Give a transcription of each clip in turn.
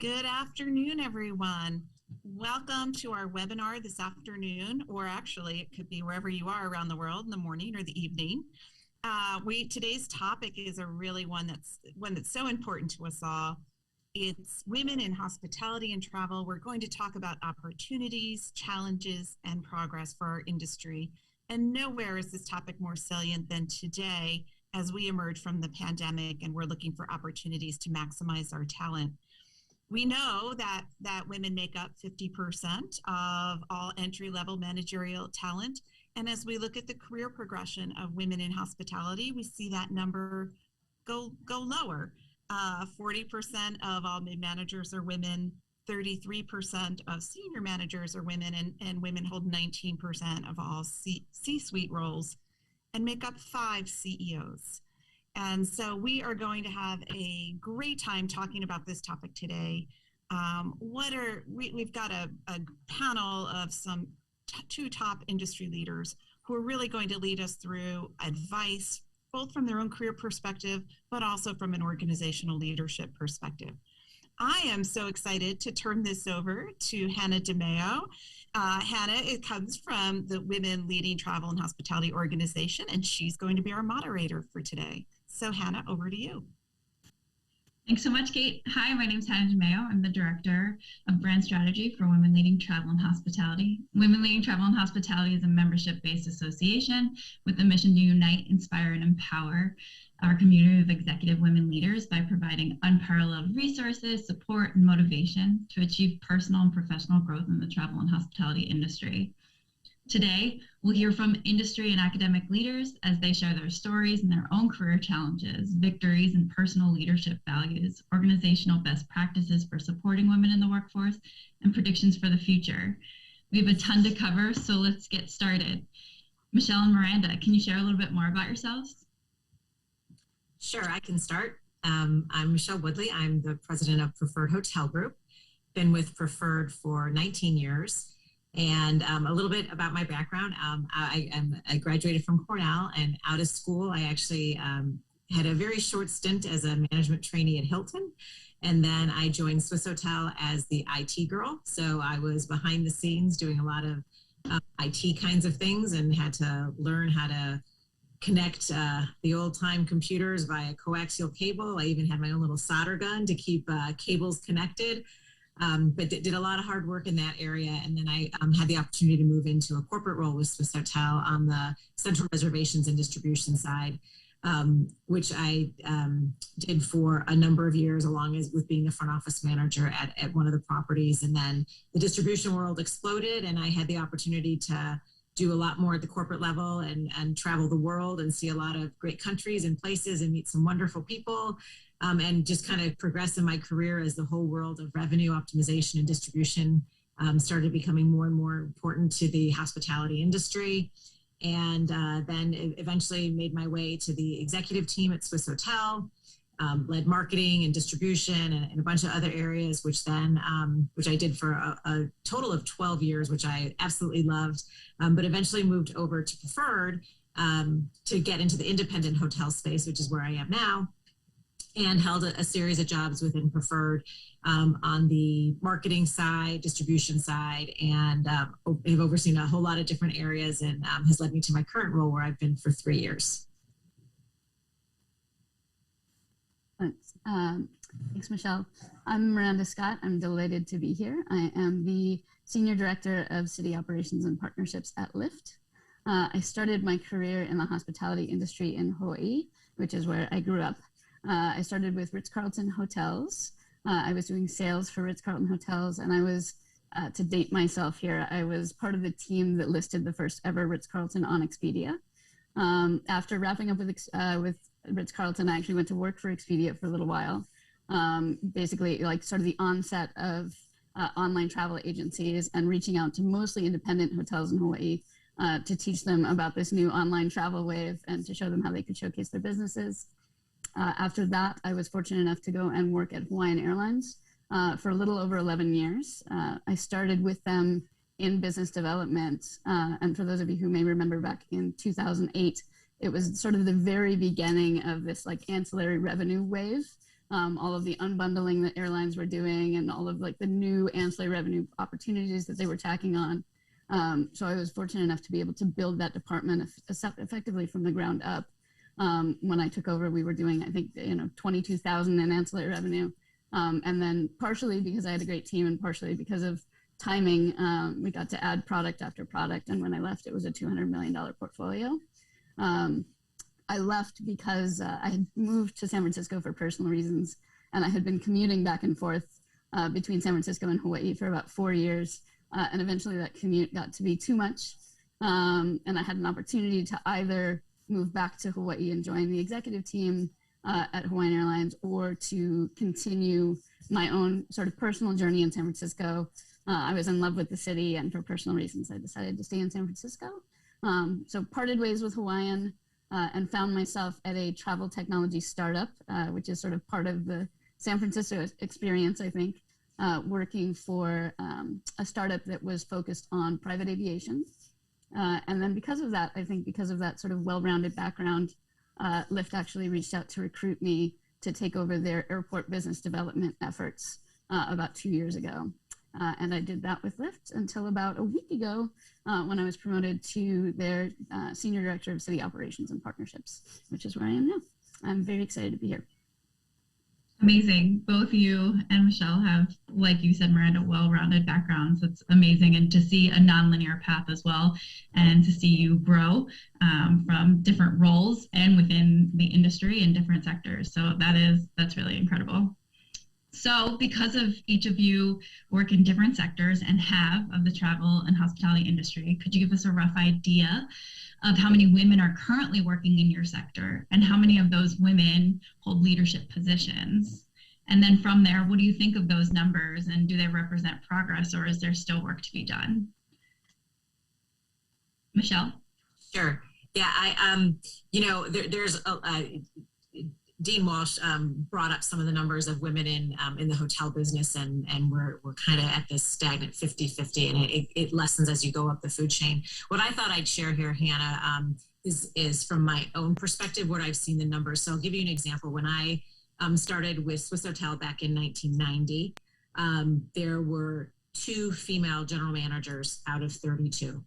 Good afternoon, everyone. Welcome to our webinar this afternoon, or actually it could be wherever you are around the world in the morning or the evening. Today's topic is a really one that's so important to us all. It's women in hospitality and travel. We're going to talk about opportunities, challenges, and progress for our industry. And nowhere is this topic more salient than today as we emerge from the pandemic and we're looking for opportunities to maximize our talent. We know that women make up 50% of all entry-level managerial talent. And as we look at the career progression of women in hospitality, we see that number go lower. 40% of all mid-managers are women, 33% of senior managers are women, and women hold 19% of all C-suite roles and make up 5 CEOs. And so we are going to have a great time talking about this topic today. We've got a panel of some two top industry leaders who are really going to lead us through advice, both from their own career perspective, but also from an organizational leadership perspective. I am so excited to turn this over to Hannah DeMeo. Hannah, it comes from the Women Leading Travel and Hospitality Organization, and she's going to be our moderator for today. So Hannah, over to you. Thanks so much, Kate. Hi, my name is Hannah DeMeo. I'm the Director of Brand Strategy for Women Leading Travel and Hospitality. Women Leading Travel and Hospitality is a membership-based association with the mission to unite, inspire, and empower our community of executive women leaders by providing unparalleled resources, support, and motivation to achieve personal and professional growth in the travel and hospitality industry. Today, we'll hear from industry and academic leaders as they share their stories and their own career challenges, victories, and personal leadership values, organizational best practices for supporting women in the workforce, and predictions for the future. We have a ton to cover, so let's get started. Michelle and Miranda, can you share a little bit more about yourselves? Sure, I can start. I'm Michelle Woodley. I'm the president of Preferred Hotel Group. Been with Preferred for 19 years. And a little bit about my background. I graduated from Cornell, and out of school, I actually had a very short stint as a management trainee at Hilton. And then I joined Swissôtel as the IT girl. So I was behind the scenes doing a lot of IT kinds of things and had to learn how to connect the old time computers via coaxial cable. I even had my own little solder gun to keep cables connected. But did a lot of hard work in that area. And then I had the opportunity to move into a corporate role with Swissôtel on the central reservations and distribution side, which I did for a number of years, along with being a front office manager at one of the properties. And then the distribution world exploded, and I had the opportunity to do a lot more at the corporate level and travel the world and see a lot of great countries and places and meet some wonderful people. And just kind of progress in my career as the whole world of revenue optimization and distribution started becoming more and more important to the hospitality industry. And then eventually made my way to the executive team at Swissôtel, led marketing and distribution and a bunch of other areas, which I did for a total of 12 years, which I absolutely loved, but eventually moved over to Preferred to get into the independent hotel space, which is where I am now. And held a series of jobs within Preferred on the marketing side, distribution side, and have overseen a whole lot of different areas, and has led me to my current role where I've been for 3 years. Thanks. Thanks, Michelle. I'm Miranda Scott. I'm delighted to be here. I am the Senior Director of City Operations and Partnerships at Lyft. I started my career in the hospitality industry in Hawaii, which is where I grew up. I started with Ritz-Carlton Hotels. I was doing sales for Ritz-Carlton Hotels, and I was, to date myself here, I was part of the team that listed the first ever Ritz-Carlton on Expedia. After wrapping up with Ritz-Carlton, I actually went to work for Expedia for a little while. Basically, like sort of the onset of online travel agencies and reaching out to mostly independent hotels in Hawaii to teach them about this new online travel wave and to show them how they could showcase their businesses. After that, I was fortunate enough to go and work at Hawaiian Airlines for a little over 11 years. I started with them in business development. And for those of you who may remember back in 2008, it was sort of the very beginning of this like ancillary revenue wave all of the unbundling that airlines were doing and all of like the new ancillary revenue opportunities that they were tacking on. So I was fortunate enough to be able to build that department effectively from the ground up. When I took over, we were doing, I think, 22,000 in ancillary revenue. And then partially because I had a great team and partially because of timing, we got to add product after product. And when I left, it was a $200 million portfolio. I left because I had moved to San Francisco for personal reasons, and I had been commuting back and forth between San Francisco and Hawaii for about 4 years. And eventually that commute got to be too much. And I had an opportunity to either move back to Hawaii and join the executive team at Hawaiian Airlines, or to continue my own sort of personal journey in San Francisco. I was in love with the city, and for personal reasons, I decided to stay in San Francisco. So parted ways with Hawaiian and found myself at a travel technology startup, which is sort of part of the San Francisco experience, I think, working for a startup that was focused on private aviation. And then because of that, I think because of that sort of well-rounded background, Lyft actually reached out to recruit me to take over their airport business development efforts about 2 years ago. And I did that with Lyft until about a week ago when I was promoted to their Senior Director of City Operations and Partnerships, which is where I am now. I'm very excited to be here. Amazing. Both you and Michelle have, like you said, Miranda, well-rounded backgrounds. It's amazing. And to see a nonlinear path as well, and to see you grow from different roles and within the industry in different sectors. So that's really incredible. So because of each of you work in different sectors and have of the travel and hospitality industry, could you give us a rough idea of how many women are currently working in your sector and how many of those women hold leadership positions? And then from there, what do you think of those numbers, and do they represent progress, or is there still work to be done? Michelle? Sure. Yeah, there's Dean Walsh brought up some of the numbers of women in the hotel business, and we're kind of at this stagnant 50-50, and it lessens as you go up the food chain. What I thought I'd share here, Hannah, is from my own perspective, what I've seen the numbers. So I'll give you an example. When I started with Swissôtel back in 1990, there were 2 female general managers out of 32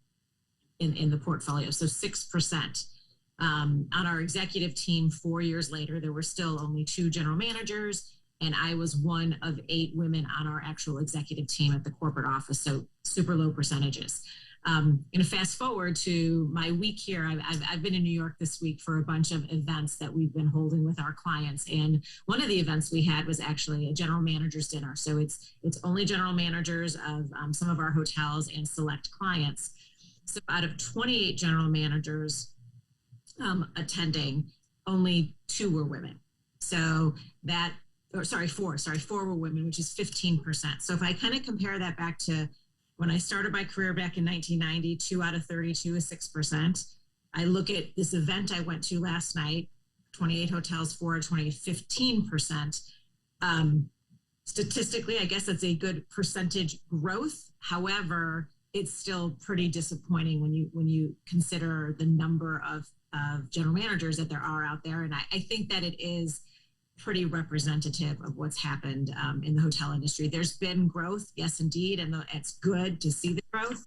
in the portfolio, so 6%. On our executive team 4 years later, there were still only 2 general managers, and I was one of 8 women on our actual executive team at the corporate office, so super low percentages. Going to fast forward to my week here. I've been in New York this week for a bunch of events that we've been holding with our clients, and one of the events we had was actually a general managers dinner. So it's only general managers of some of our hotels and select clients. So out of 28 general managers attending, only 2 were women. So four were women, which is 15%. So if I kind of compare that back to when I started my career back in 1990, 2 out of 32 is 6%. I look at this event I went to last night, 28 hotels, 4 out of 20, 15%. Statistically, I guess that's a good percentage growth. However, it's still pretty disappointing when you consider the number of general managers that there are out there. And I think that it is pretty representative of what's happened in the hotel industry. There's been growth, yes, indeed, and it's good to see the growth.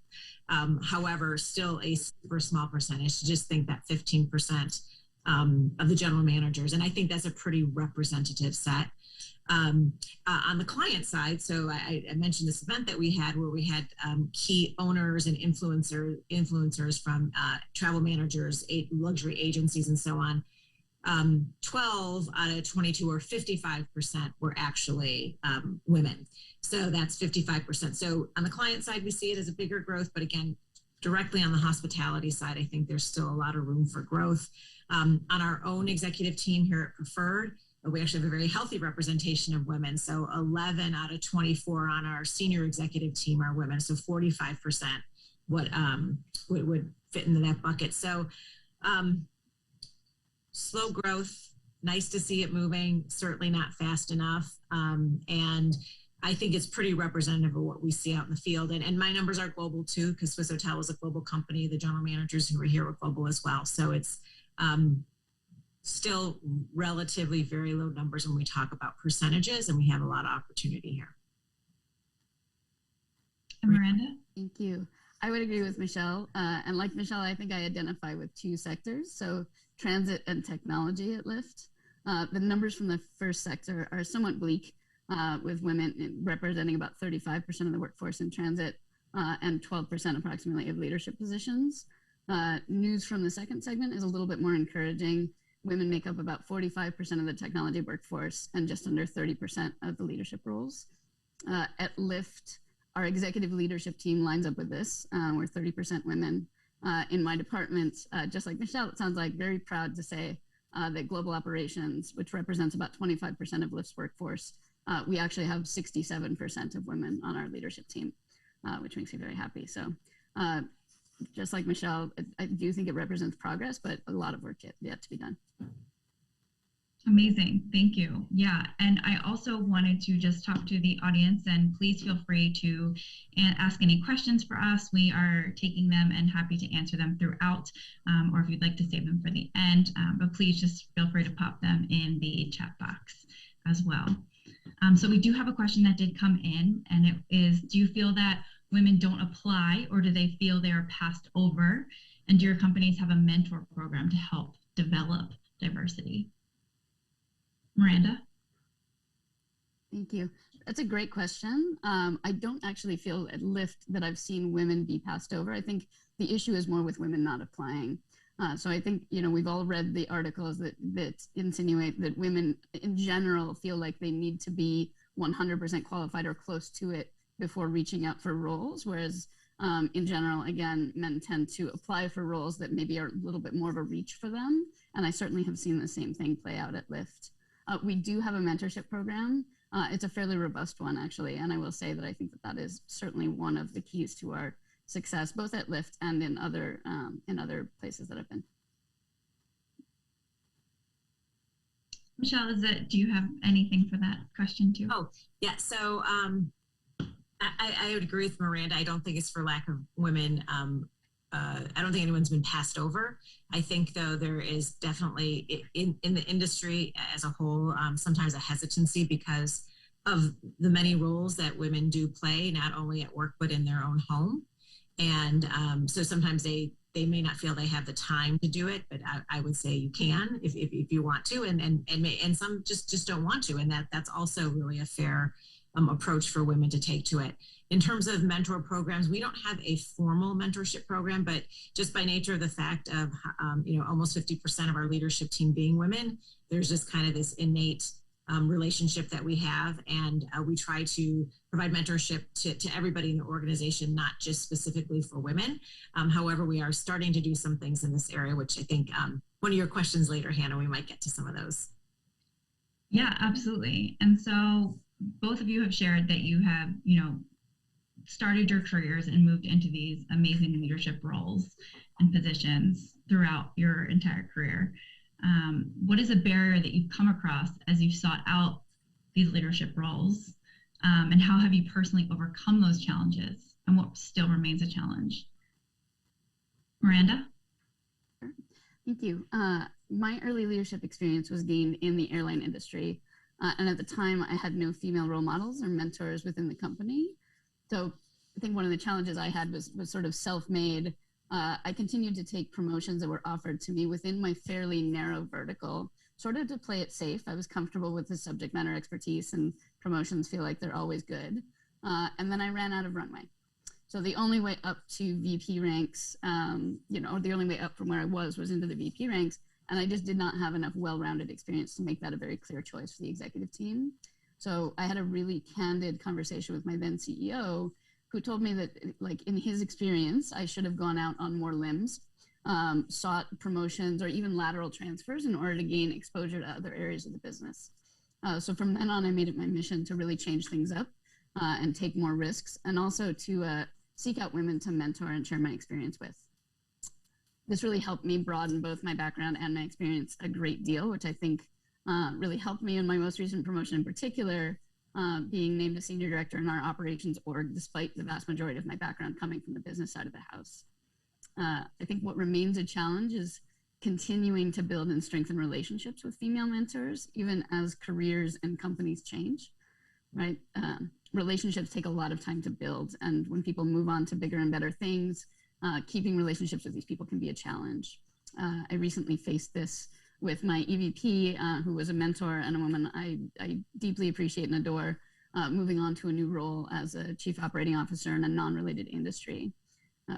However, still a super small percentage. To just think that 15% of the general managers, and I think that's a pretty representative set. On the client side, so I mentioned this event that we had where we had key owners and influencers from travel managers, luxury agencies, and so on. 12 out of 22, or 55%, were actually women. So that's 55%. So on the client side, we see it as a bigger growth, but again, directly on the hospitality side, I think there's still a lot of room for growth. On our own executive team here at Preferred, we actually have a very healthy representation of women. So 11 out of 24 on our senior executive team are women. So 45% would fit into that bucket. So slow growth, nice to see it moving, certainly not fast enough. And I think it's pretty representative of what we see out in the field. And my numbers are global too, because Swissôtel is a global company. The general managers who are here are global as well. So it's still relatively very low numbers when we talk about percentages, and we have a lot of opportunity here. And Miranda? Thank you. I would agree with Michelle. And like Michelle, I think I identify with two sectors. So transit and technology at Lyft. The numbers from the first sector are somewhat bleak, with women representing about 35% of the workforce in transit and 12% approximately of leadership positions. News from the second segment is a little bit more encouraging. Women make up about 45% of the technology workforce and just under 30% of the leadership roles. At Lyft, our executive leadership team lines up with this. We're 30% women. In my department, just like Michelle, it sounds like very proud to say that global operations, which represents about 25% of Lyft's workforce, we actually have 67% of women on our leadership team, which makes me very happy. So just like Michelle, I do think it represents progress, but a lot of work yet to be done. Amazing. Thank you. Yeah. And I also wanted to just talk to the audience, and please feel free to ask any questions for us. We are taking them and happy to answer them throughout, or if you'd like to save them for the end, but please just feel free to pop them in the chat box as well. So we do have a question that did come in, and it is, do you feel that women don't apply, or do they feel they are passed over? And do your companies have a mentor program to help develop diversity? Miranda? Thank you. That's a great question. I don't actually feel at Lyft that I've seen women be passed over. I think the issue is more with women not applying. So I think, we've all read the articles that insinuate that women in general feel like they need to be 100% qualified or close to it before reaching out for roles, whereas in general, again, men tend to apply for roles that maybe are a little bit more of a reach for them. And I certainly have seen the same thing play out at Lyft. We do have a mentorship program. It's a fairly robust one, actually. And I will say that I think that is certainly one of the keys to our success, both at Lyft and in other places that I've been. Michelle, do you have anything for that question too? Oh, yeah. So I would agree with Miranda. I don't think it's for lack of women. I don't think anyone's been passed over. I think, though, there is definitely in the industry as a whole, sometimes a hesitancy because of the many roles that women do play, not only at work, but in their own home. And so sometimes they may not feel they have the time to do it, but I would say you can if you want to, and some just don't want to. And that's also really a fair approach for women to take to it. In terms of mentor programs, we don't have a formal mentorship program, but just by nature of the fact of almost 50% of our leadership team being women, there's just kind of this innate relationship that we have, and we try to provide mentorship to everybody in the organization, not just specifically for women. However, we are starting to do some things in this area, which I think one of your questions later, Hannah, we might get to some of those. Yeah, absolutely. And so both of you have shared that you have, started your careers and moved into these amazing leadership roles and positions throughout your entire career. What is a barrier that you've come across as you've sought out these leadership roles? And how have you personally overcome those challenges? And what still remains a challenge? Miranda? Thank you. My early leadership experience was gained in the airline industry. And at the time, I had no female role models or mentors within the company. So I think one of the challenges I had was sort of self-made. I continued to take promotions that were offered to me within my fairly narrow vertical, sort of to play it safe. I was comfortable with the subject matter expertise, and promotions feel like they're always good. And then I ran out of runway. So the only way up to VP ranks, the only way up from where I was into the VP ranks. And I just did not have enough well-rounded experience to make that a very clear choice for the executive team. So I had a really candid conversation with my then CEO, who told me that, like, in his experience, I should have gone out on more limbs, sought promotions or even lateral transfers in order to gain exposure to other areas of the business. So from then on, I made it my mission to really change things up and take more risks, and also to seek out women to mentor and share my experience with. This really helped me broaden both my background and my experience a great deal, which I think really helped me in my most recent promotion in particular, being named a senior director in our operations org, despite the vast majority of my background coming from the business side of the house. I think what remains a challenge is continuing to build and strengthen relationships with female mentors, even as careers and companies change, right? Relationships take a lot of time to build. And when people move on to bigger and better things, keeping relationships with these people can be a challenge. I recently faced this with my EVP, who was a mentor and a woman I deeply appreciate and adore, moving on to a new role as a chief operating officer in a non-related industry.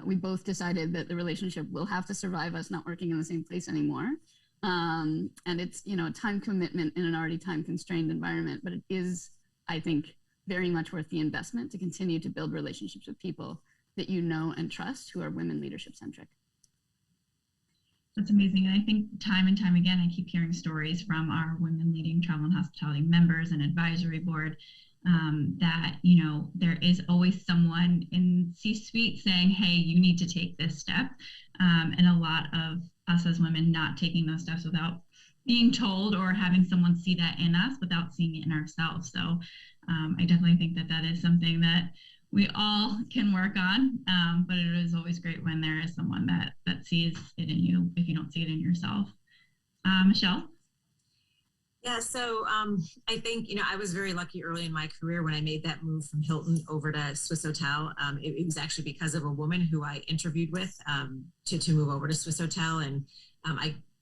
We both decided that the relationship will have to survive us not working in the same place anymore. And it's, a time commitment in an already time constrained environment, but it is, I think, very much worth the investment to continue to build relationships with people that you know and trust who are women leadership centric. That's amazing. And I think time and time again, I keep hearing stories from our Women Leading Travel and Hospitality members and advisory board that, there is always someone in C-suite saying, hey, you need to take this step. And a lot of us as women not taking those steps without being told or having someone see that in us without seeing it in ourselves. So I definitely think that is something that we all can work on, but it is always great when there is someone that sees it in you if you don't see it in yourself. Michelle? Yeah, so I think, I was very lucky early in my career when I made that move from Hilton over to Swissôtel. It was actually because of a woman who I interviewed with to move over to Swissôtel. And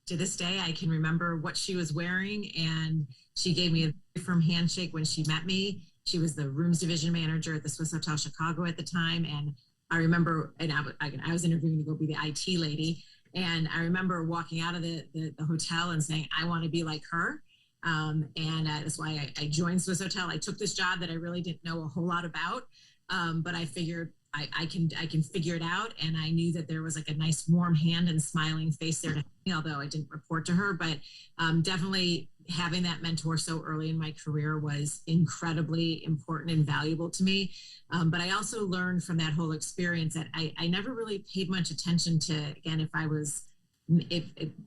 to this day, I can remember what she was wearing, and she gave me a firm handshake when she met me. She was the rooms division manager at the Swissôtel Chicago at the time. And I remember, and I was interviewing to go be the IT lady. And I remember walking out of the hotel and saying, I want to be like her. That's why I joined Swissôtel. I took this job that I really didn't know a whole lot about, but I figured I can figure it out. And I knew that there was like a nice warm hand and smiling face there to me, although I didn't report to her. But definitely having that mentor so early in my career was incredibly important and valuable to me. But I also learned from that whole experience that I never really paid much attention to, again, if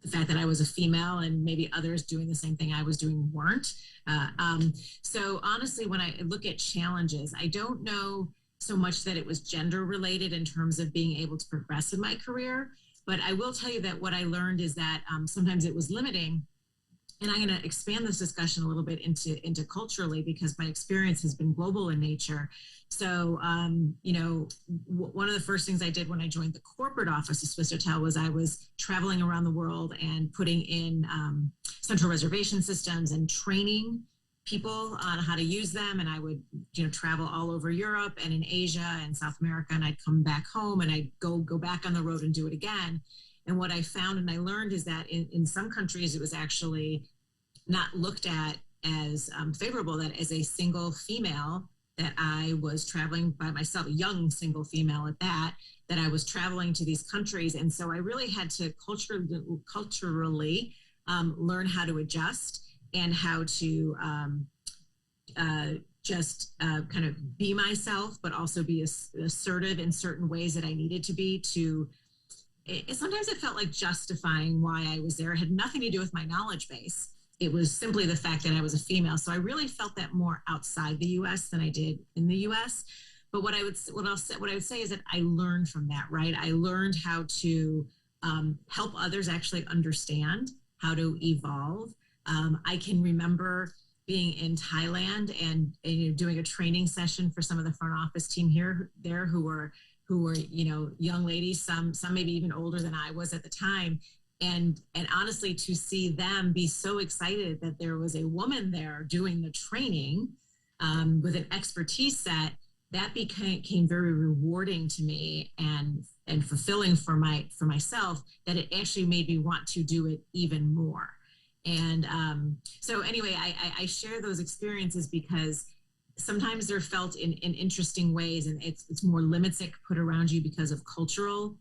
the fact that I was a female and maybe others doing the same thing I was doing weren't. So honestly, when I look at challenges, I don't know so much that it was gender related in terms of being able to progress in my career. But I will tell you that what I learned is that sometimes it was limiting. And I'm going to expand this discussion a little bit into culturally, because my experience has been global in nature. So, one of the first things I did when I joined the corporate office of Swissôtel was I was traveling around the world and putting in central reservation systems and training people on how to use them. And I would, travel all over Europe and in Asia and South America, and I'd come back home and I'd go back on the road and do it again. And what I found and I learned is that in some countries, it was actually not looked at as favorable, that as a single female, that I was traveling by myself, a young single female at that I was traveling to these countries. And so I really had to culturally learn how to adjust and how to just kind of be myself, but also be assertive in certain ways that I needed to be sometimes it felt like justifying why I was there. It had nothing to do with my knowledge base. It was simply the fact that I was a female. So I really felt that more outside the U.S. than I did in the U.S. But what I would say is that I learned from that, right? I learned how to help others actually understand how to evolve. I can remember being in Thailand and doing a training session for some of the front office team there who were young ladies, some maybe even older than I was at the time. And honestly, to see them be so excited that there was a woman there doing the training with an expertise set, that became very rewarding to me and fulfilling for myself, that it actually made me want to do it even more. And so anyway, I share those experiences because sometimes they're felt in interesting ways, and it's more limits that put around you because of cultural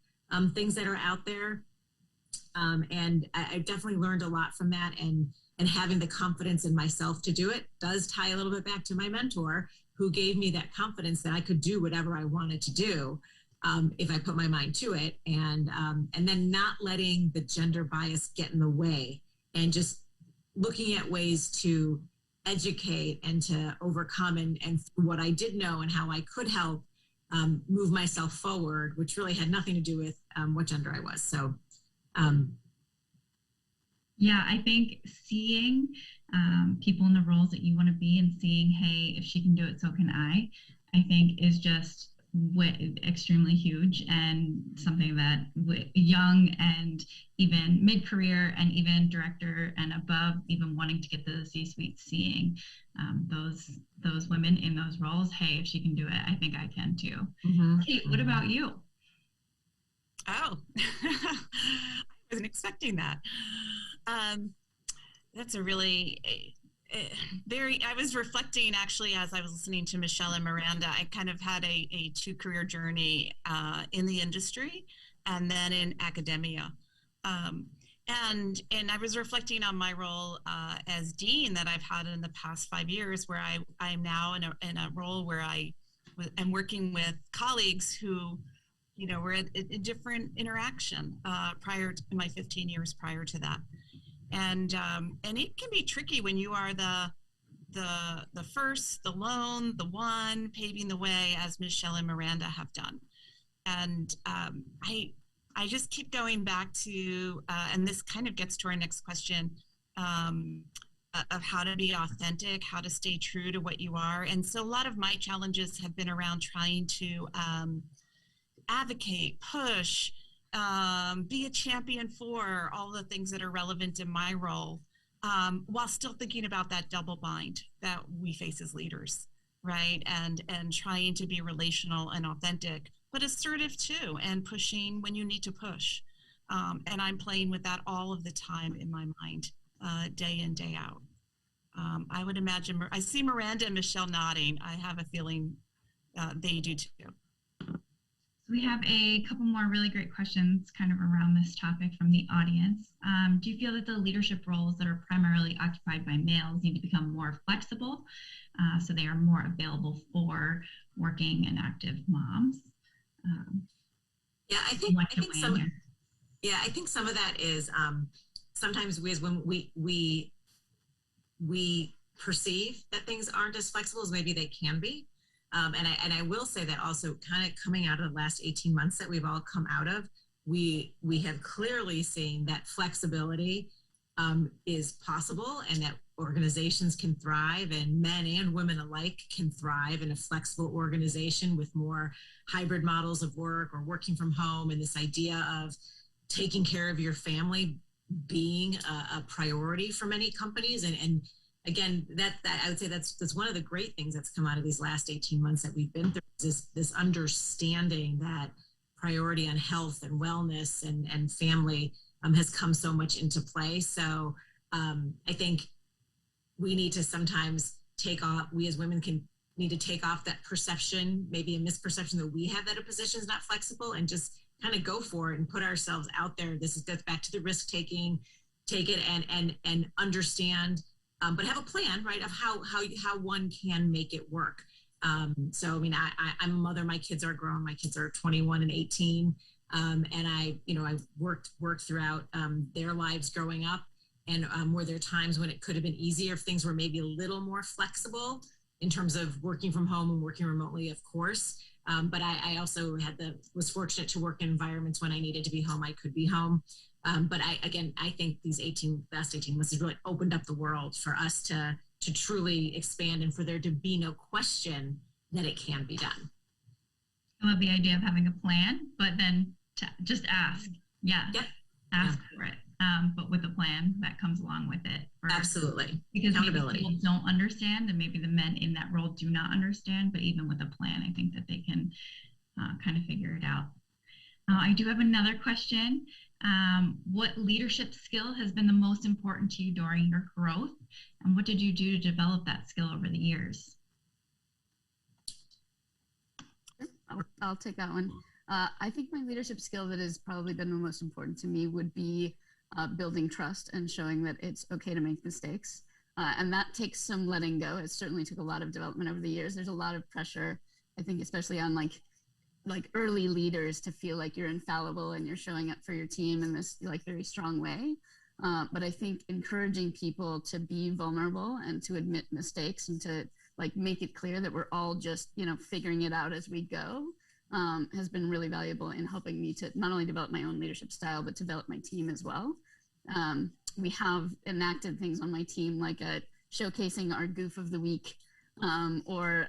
things that are out there. And I definitely learned a lot from that, and having the confidence in myself to do it does tie a little bit back to my mentor, who gave me that confidence that I could do whatever I wanted to do if I put my mind to it, and then not letting the gender bias get in the way, and just looking at ways to educate and to overcome and what I did know and how I could help move myself forward, which really had nothing to do with what gender I was. So Yeah, I think seeing people in the roles that you want to be and seeing, hey, if she can do it, so can I think is just extremely huge and something that young and even mid-career and even director and above, even wanting to get to the C-suite, seeing those women in those roles, hey, if she can do it, I think I can too. Mm-hmm. Kate, what about you? Oh, I wasn't expecting that. That's a really I was reflecting actually as I was listening to Michelle and Miranda. I kind of had a two-career journey in the industry and then in academia. And I was reflecting on my role as dean that I've had in the past 5 years, where I'm now in a role where I am working with colleagues who, you know, were at a different interaction prior to my 15 years prior to that. And it can be tricky when you are the first, the lone, the one paving the way, as Michelle and Miranda have done. And I just keep going back to, and this kind of gets to our next question, of how to be authentic, how to stay true to what you are. And so a lot of my challenges have been around trying to advocate, push, be a champion for all the things that are relevant in my role, while still thinking about that double bind that we face as leaders, right? And trying to be relational and authentic, but assertive too, and pushing when you need to push. And I'm playing with that all of the time in my mind, day in, day out. I would imagine, I see Miranda and Michelle nodding. I have a feeling they do too. We have a couple more really great questions kind of around this topic from the audience. Do you feel that the leadership roles that are primarily occupied by males need to become more flexible so they are more available for working and active moms? Yeah, I think some of that is sometimes when we perceive that things aren't as flexible as maybe they can be. And I will say that also kind of coming out of the last 18 months that we've all come out of, we have clearly seen that flexibility is possible, and that organizations can thrive, and men and women alike can thrive in a flexible organization with more hybrid models of work or working from home, and this idea of taking care of your family being a priority for many companies. And again, that I would say that's one of the great things that's come out of these last 18 months that we've been through, is this understanding that priority on health and wellness and family has come so much into play. So I think we need to sometimes we as women need to take off that perception, maybe a misperception that we have that a position is not flexible, and just kind of go for it and put ourselves out there. That's back to the risk taking, take it and understand. But have a plan, right, of how one can make it work. So, I mean, I'm a mother. My kids are grown. My kids are 21 and 18. And I worked throughout their lives growing up. And were there times when it could have been easier if things were maybe a little more flexible in terms of working from home and working remotely, of course. But I also was fortunate to work in environments when I needed to be home, I could be home. But I think these last 18 months has really opened up the world for us to truly expand, and for there to be no question that it can be done. I love the idea of having a plan, but then to just ask. Yeah. Yep. Ask for it. But with a plan that comes along with it. Absolutely. Because maybe people don't understand, and maybe the men in that role do not understand, but even with a plan, I think that they can kind of figure it out. I do have another question. What leadership skill has been the most important to you during your growth, and what did you do to develop that skill over the years? I'll take that one. I think my leadership skill that has probably been the most important to me would be building trust and showing that it's okay to make mistakes. And that takes some letting go. It certainly took a lot of development over the years. There's a lot of pressure, I think, especially on like early leaders, to feel like you're infallible and you're showing up for your team in this like very strong way. But I think encouraging people to be vulnerable and to admit mistakes and to like make it clear that we're all just, figuring it out as we go has been really valuable in helping me to not only develop my own leadership style, but develop my team as well. we have enacted things on my team like showcasing our goof of the week, or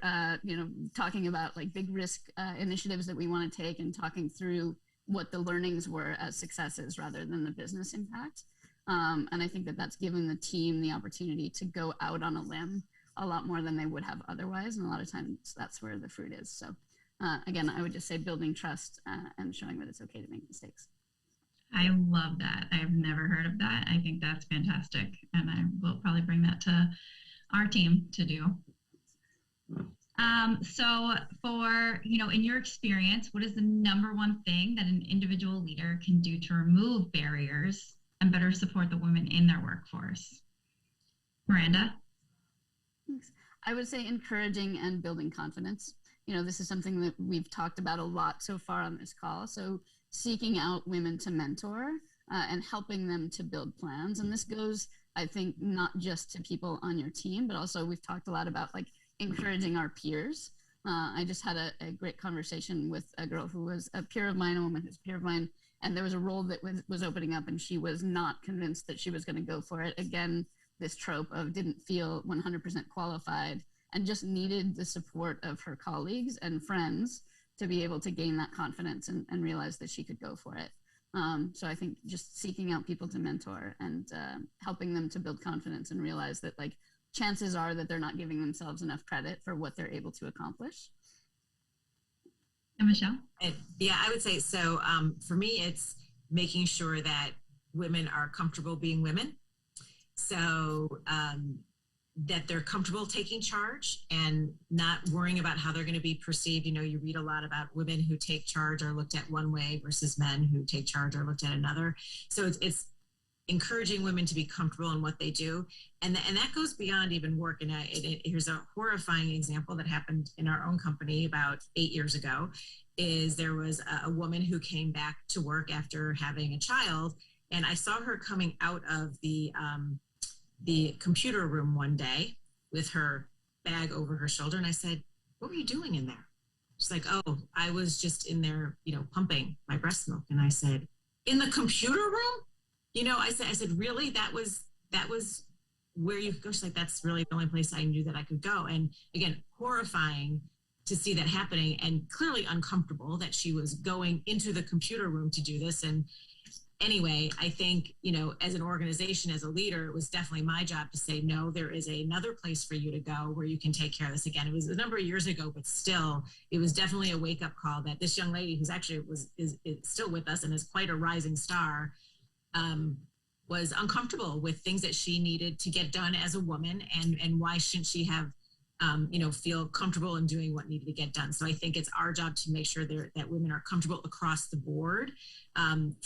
talking about like big risk initiatives that we want to take and talking through what the learnings were as successes rather than the business impact. And I think that that's given the team the opportunity to go out on a limb a lot more than they would have otherwise. And a lot of times that's where the fruit is. So again, I would just say building trust and showing that it's okay to make mistakes. I love that. I've never heard of that. I think that's fantastic. And I will probably bring that to our team to do. So for, in your experience, what is the number one thing that an individual leader can do to remove barriers and better support the women in their workforce? Miranda? Thanks. I would say encouraging and building confidence. This is something that we've talked about a lot so far on this call. So seeking out women to mentor and helping them to build plans. And this goes, I think, not just to people on your team, but also we've talked a lot about like encouraging our peers. I just had a great conversation with a girl who was a peer of mine, a woman who's a peer of mine, and there was a role that was opening up and she was not convinced that she was going to go for it. Again, this trope of didn't feel 100% qualified and just needed the support of her colleagues and friends to be able to gain that confidence and realize that she could go for it. So I think just seeking out people to mentor and helping them to build confidence and realize that like chances are that they're not giving themselves enough credit for what they're able to accomplish. And Michelle? Yeah, I would say so. For me, it's making sure that women are comfortable being women. So that they're comfortable taking charge and not worrying about how they're going to be perceived. You read a lot about women who take charge are looked at one way versus men who take charge are looked at another. So it's encouraging women to be comfortable in what they do. And that goes beyond even work. And here's a horrifying example that happened in our own company about 8 years ago, is there was a woman who came back to work after having a child. And I saw her coming out of the computer room one day with her bag over her shoulder. And I said, "What were you doing in there?" She's like, "Oh, I was just in there, pumping my breast milk." And I said, "In the computer room?" I said, "Really? That was where you go?" She's like, "That's really the only place I knew that I could go." And again, horrifying to see that happening and clearly uncomfortable that she was going into the computer room to do this. And anyway, I think, as an organization, as a leader, it was definitely my job to say, no, there is another place for you to go where you can take care of this again. It was a number of years ago, but still, it was definitely a wake-up call that this young lady, who's actually is still with us and is quite a rising star, was uncomfortable with things that she needed to get done as a woman, and why shouldn't she have feel comfortable in doing what needed to get done. So I think it's our job to make sure that women are comfortable across the board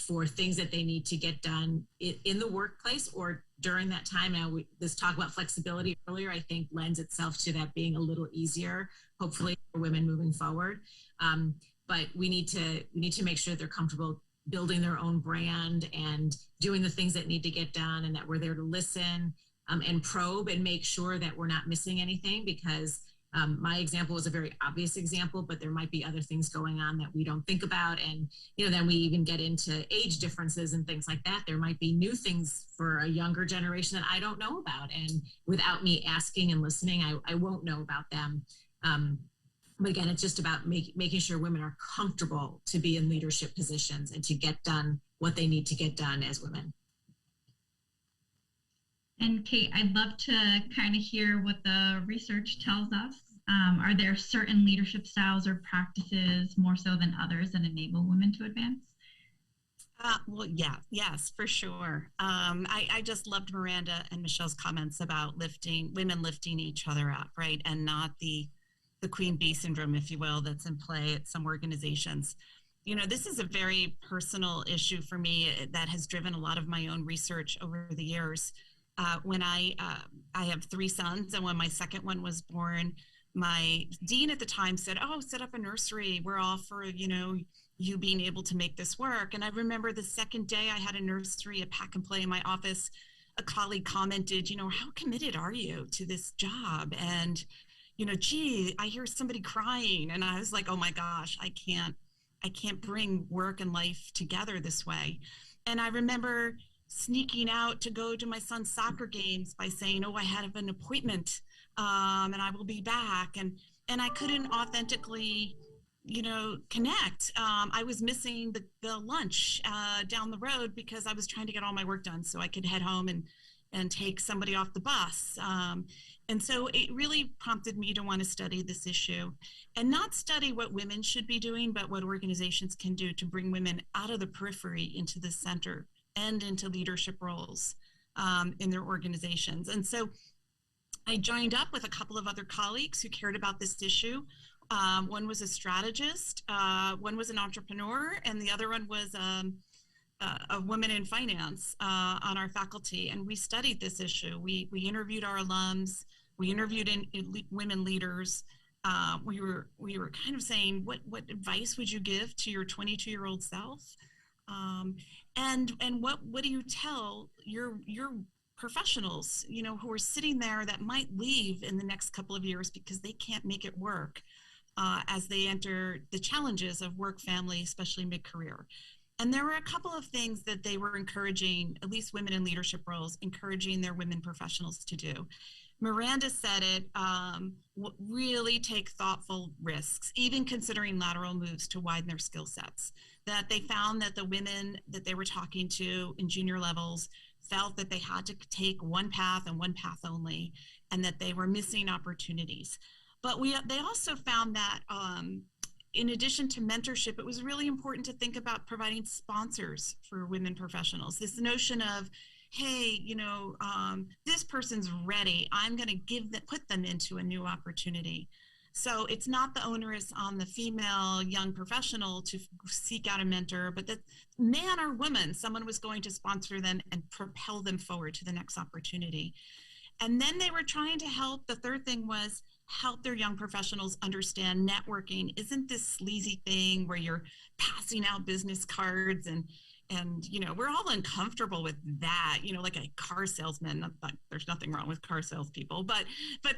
for things that they need to get done in the workplace or during that time. Now, this talk about flexibility earlier, I think lends itself to that being a little easier, hopefully, for women moving forward. But we need to make sure they're comfortable building their own brand and doing the things that need to get done, and that we're there to listen and probe and make sure that we're not missing anything, because my example was a very obvious example, but there might be other things going on that we don't think about. And, then we even get into age differences and things like that. There might be new things for a younger generation that I don't know about. And without me asking and listening, I won't know about them. But again, it's just about making sure women are comfortable to be in leadership positions and to get done what they need to get done as women. And Kate, I'd love to kind of hear what the research tells us. Are there certain leadership styles or practices more so than others that enable women to advance? Well, yes, for sure. I just loved Miranda and Michelle's comments about women lifting each other up, right? And not the queen bee syndrome, if you will, that's in play at some organizations. This is a very personal issue for me that has driven a lot of my own research over the years. When I have 3 sons, and when my second one was born, my dean at the time said, "Oh, set up a nursery. We're all for, you being able to make this work." And I remember the second day I had a nursery, a pack and play in my office, a colleague commented, "How committed are you to this job?" And, "Gee, I hear somebody crying." And I was like, oh my gosh, I can't bring work and life together this way. And I remember sneaking out to go to my son's soccer games by saying, "Oh, I have an appointment, and I will be back," and I couldn't authentically, connect. I was missing the lunch down the road because I was trying to get all my work done so I could head home and take somebody off the bus. And so it really prompted me to want to study this issue and not study what women should be doing, but what organizations can do to bring women out of the periphery into the center and into leadership roles in their organizations. And so I joined up with a couple of other colleagues who cared about this issue. One was a strategist, one was an entrepreneur, and the other one was a woman in finance on our faculty. And we studied this issue. We interviewed our alums, we interviewed women leaders. We were kind of saying, what advice would you give to your 22-year-old self? And what do you tell your professionals, who are sitting there that might leave in the next couple of years because they can't make it work as they enter the challenges of work, family, especially mid-career. And there were a couple of things that they were encouraging, at least women in leadership roles, encouraging their women professionals to do. Miranda said it, really take thoughtful risks, even considering lateral moves to widen their skill sets. That they found that the women that they were talking to in junior levels felt that they had to take one path and one path only, and that they were missing opportunities. But they also found that in addition to mentorship, it was really important to think about providing sponsors for women professionals. This notion of, hey, this person's ready. I'm going to put them into a new opportunity. So it's not the onus on the female young professional to seek out a mentor, but that man or woman, someone was going to sponsor them and propel them forward to the next opportunity. And then they were trying to help. The third thing was help their young professionals understand networking isn't this sleazy thing where you're passing out business cards and we're all uncomfortable with that, like a car salesman. There's nothing wrong with car salespeople, but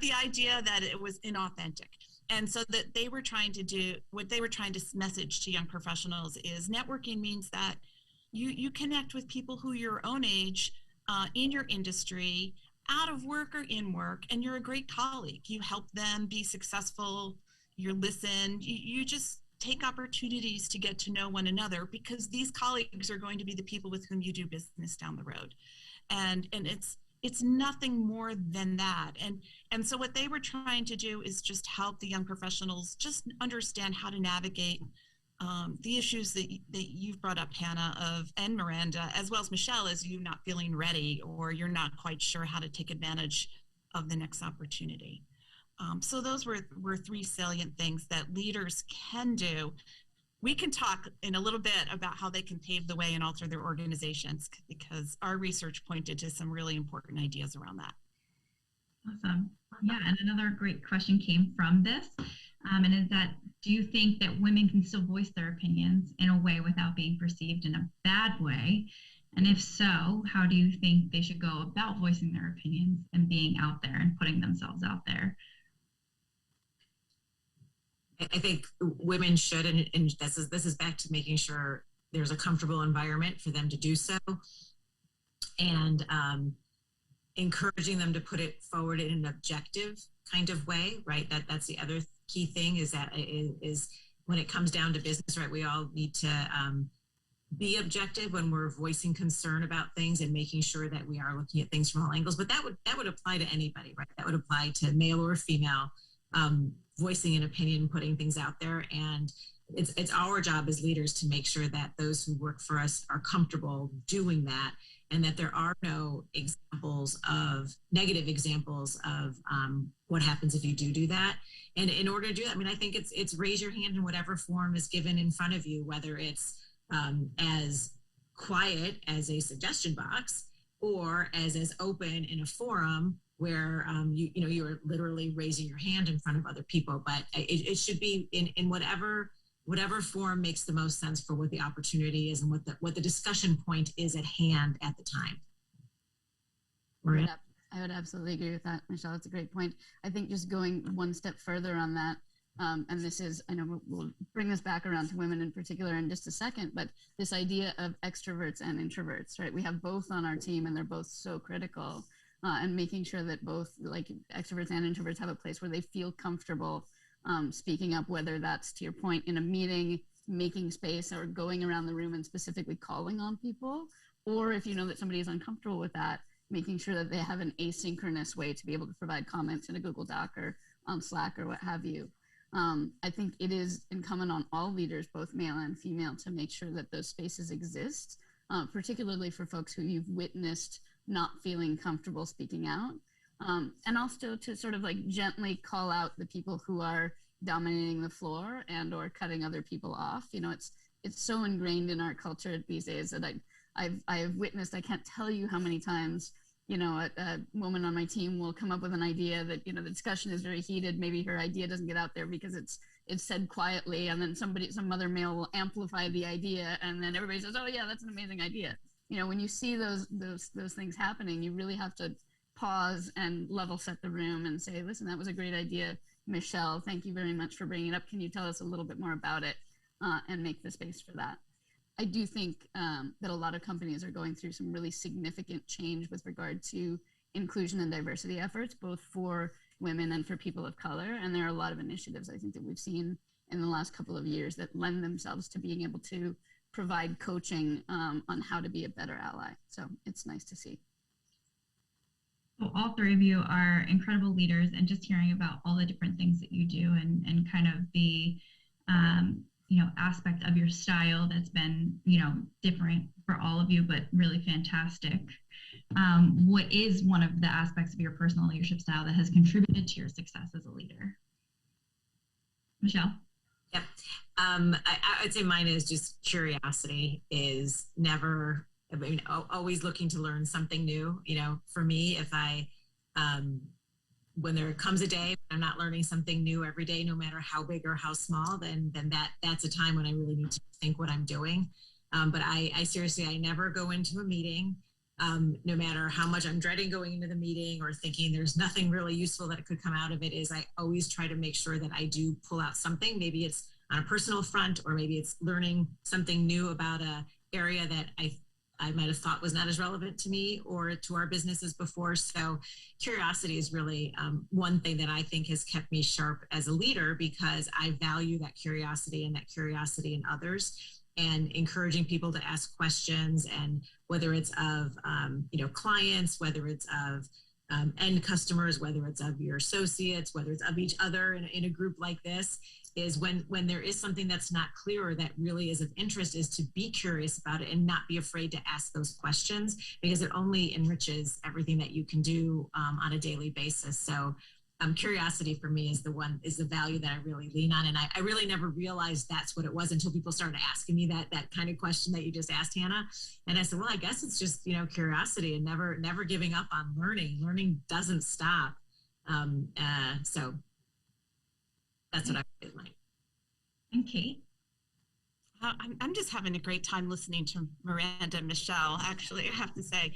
the idea that it was inauthentic. And so that they were trying to do, what they were trying to message to young professionals is networking means that you connect with people who are your own age in your industry, out of work or in work, and you're a great colleague. You help them be successful, you listen, you just take opportunities to get to know one another, because these colleagues are going to be the people with whom you do business down the road. And it's nothing more than that. And so what they were trying to do is just help the young professionals just understand how to navigate the issues that you've brought up, Hannah, and Miranda, as well as Michelle, as you not feeling ready or you're not quite sure how to take advantage of the next opportunity. So those were three salient things that leaders can do. We can talk in a little bit about how they can pave the way and alter their organizations, because our research pointed to some really important ideas around that. Awesome. Yeah, and another great question came from this, and is that, do you think that women can still voice their opinions in a way without being perceived in a bad way? And if so, how do you think they should go about voicing their opinions and being out there and putting themselves out there? I think women should, and this is back to making sure there's a comfortable environment for them to do so, and encouraging them to put it forward in an objective kind of way, right? That's the other key thing, is that is when it comes down to business, right? We all need to be objective when we're voicing concern about things and making sure that we are looking at things from all angles. But that would apply to anybody, right? That would apply to male or female. Voicing an opinion, putting things out there, and it's our job as leaders to make sure that those who work for us are comfortable doing that, and that there are no negative examples of what happens if you do that. And in order to do that, I mean, I think it's raise your hand in whatever form is given in front of you, whether it's as quiet as a suggestion box or as open in a forum where you're literally raising your hand in front of other people. But it should be in whatever form makes the most sense for what the opportunity is and what the discussion point is at hand at the time. I would absolutely agree with that, Michelle. It's a great point. I think just going one step further on that, And this is, I know we'll bring this back around to women in particular in just a second, but this idea of extroverts and introverts, right? We have both on our team and they're both so critical, and making sure that both like extroverts and introverts have a place where they feel comfortable speaking up, whether that's, to your point, in a meeting, making space, or going around the room and specifically calling on people, or if you know that somebody is uncomfortable with that, making sure that they have an asynchronous way to be able to provide comments in a Google Doc or on Slack or what have you. I think it is incumbent on all leaders, both male and female, to make sure that those spaces exist, particularly for folks who you've witnessed not feeling comfortable speaking out. And also to sort of like gently call out the people who are dominating the floor and or cutting other people off. You know, it's so ingrained in our culture these days that I've witnessed, I can't tell you how many times, you know, a woman on my team will come up with an idea that, you know, the discussion is very heated. Maybe her idea doesn't get out there because it's said quietly, and then some other male will amplify the idea, and then everybody says, "Oh yeah, that's an amazing idea." You know, when you see those things happening, you really have to pause and level set the room and say, "Listen, that was a great idea, Michelle. Thank you very much for bringing it up. Can you tell us a little bit more about it?" And make the space for that. I do think that a lot of companies are going through some really significant change with regard to inclusion and diversity efforts, both for women and for people of color. And there are a lot of initiatives I think that we've seen in the last couple of years that lend themselves to being able to provide coaching on how to be a better ally. So it's nice to see. So all three of you are incredible leaders, and just hearing about all the different things that you do and kind of the you know, aspect of your style that's been, you know, different for all of you, but really fantastic. What is one of the aspects of your personal leadership style that has contributed to your success as a leader? Michelle? Yep. I would say mine is just curiosity. Is never, I mean, always looking to learn something new. You know, for me, if I, when there comes a day when I'm not learning something new every day, no matter how big or how small, then that's a time when I really need to think what I'm doing. But I seriously, I never go into a meeting, no matter how much I'm dreading going into the meeting or thinking there's nothing really useful that could come out of it, is I always try to make sure that I do pull out something. Maybe it's on a personal front, or maybe it's learning something new about a area that I might have thought was not as relevant to me or to our businesses before. So curiosity is really one thing that I think has kept me sharp as a leader, because I value that curiosity and that curiosity in others, and encouraging people to ask questions, and whether it's of you know, clients, whether it's of end customers, whether it's of your associates, whether it's of each other in a group like this, is when there is something that's not clear or that really is of interest, is to be curious about it and not be afraid to ask those questions, because it only enriches everything that you can do on a daily basis. So curiosity for me is the value that I really lean on. And I really never realized that's what it was until people started asking me that kind of question that you just asked, Hannah. And I said, well, I guess it's just, you know, curiosity and never giving up on learning. Learning doesn't stop. So that's what I would like. And Kate? I'm just having a great time listening to Miranda and Michelle, actually, I have to say,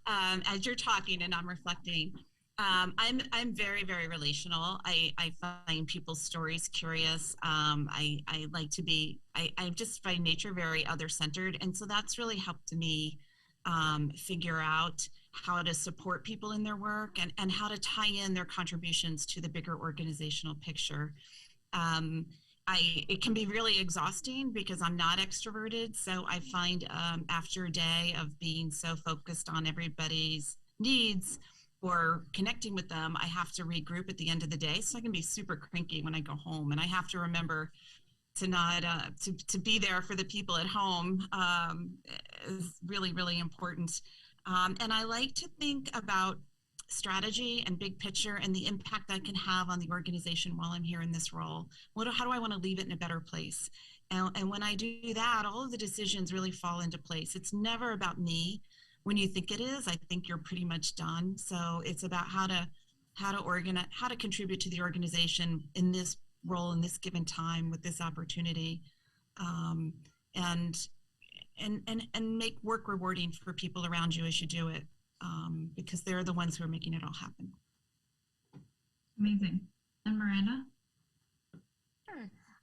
as you're talking and I'm reflecting. I'm very, very relational. I find people's stories curious. I like to be, I just by nature very other-centered. And so that's really helped me figure out how to support people in their work and how to tie in their contributions to the bigger organizational picture. It can be really exhausting because I'm not extroverted. So I find after a day of being so focused on everybody's needs or connecting with them, I have to regroup at the end of the day. So I can be super cranky when I go home, and I have to remember to not, to be there for the people at home is really, really important. And I like to think about strategy and big picture and the impact I can have on the organization while I'm here in this role. How do I want to leave it in a better place? And when I do that, all of the decisions really fall into place. It's never about me. When you think it is, I think you're pretty much done. So it's about how to organize, how to contribute to the organization in this role in this given time with this opportunity, and make work rewarding for people around you as you do it, because they're the ones who are making it all happen. Amazing. And Miranda?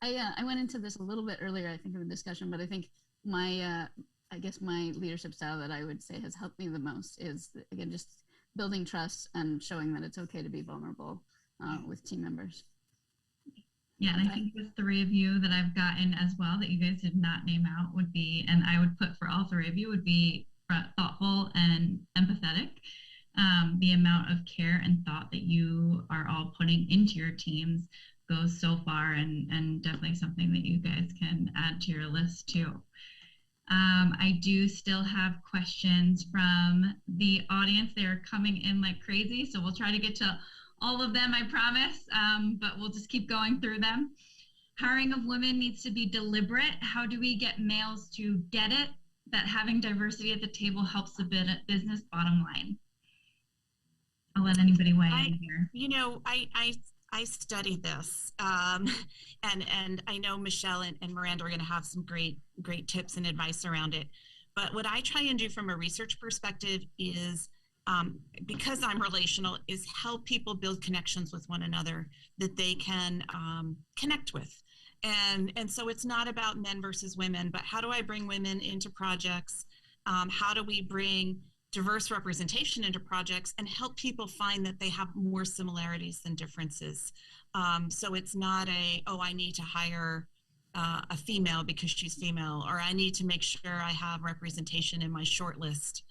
I went into this a little bit earlier, I think, in the discussion, but I think I guess my leadership style that I would say has helped me the most is, again, just building trust and showing that it's okay to be vulnerable with team members. Yeah, and I think the three of you that I've gotten as well that you guys did not name out would be, and I would put for all three of you, would be thoughtful and empathetic. The amount of care and thought that you are all putting into your teams goes so far, and definitely something that you guys can add to your list too. I do still have questions from the audience. They're coming in like crazy, so we'll try to get to all of them, I promise, but we'll just keep going through them. Hiring of women needs to be deliberate. How do we get males to get it, that having diversity at the table helps the business bottom line? I'll let anybody weigh in here. You know, I studied this, and I know Michelle and Miranda are going to have some great tips and advice around it. But what I try and do from a research perspective is, because I'm relational, is help people build connections with one another that they can connect with. And so it's not about men versus women, but how do I bring women into projects? How do we bring diverse representation into projects and help people find that they have more similarities than differences? So it's not I need to hire a female because she's female, or I need to make sure I have representation in my shortlist.